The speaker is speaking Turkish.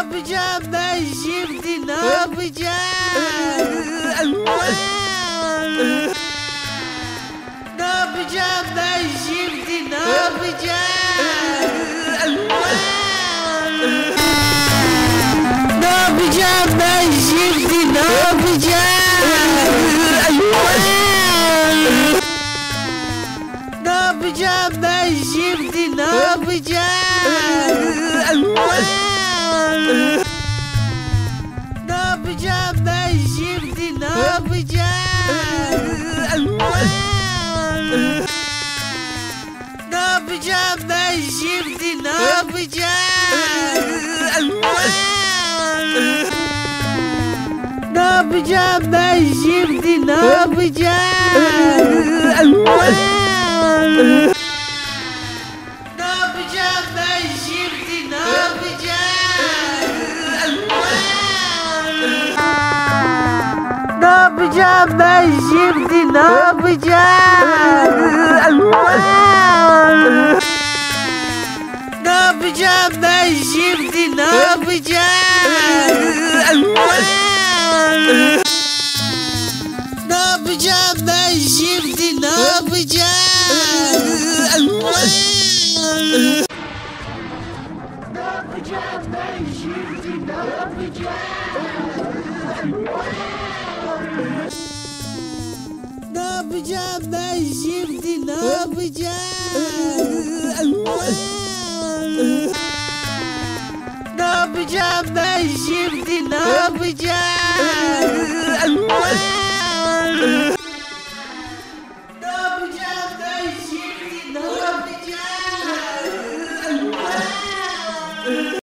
yapacağım ben şimdi, ne yapacağım? Ne yapacağım ben şimdi, ne yapacağım? Ne yapacağım ben şimdi, ne yapacağım? Ne yapacağım ben şimdi, ne yapacağım? Ne yapacağım ben şimdi, ne yapacağım? Ne yapacağım ben şimdi, ne yapacağım? Ne yapacağım ben şimdi, ne yapacağım? Ne yapacağım ben şimdi, ne yapacağım? Ne yapacağım ben şimdi, ne yapacağım? Ne yapacağım ben şimdi, ne yapacağım? Ne yapacağım ben şimdi, ne yapacağım? Ne yapacağım ben şimdi, ne yapacağım? Ne yapacağım ben şimdi, ne yapacağım? Ne yapacağım ben şimdi, ne yapacağım? Ne yapacağım ben şimdi, ne yapacağım?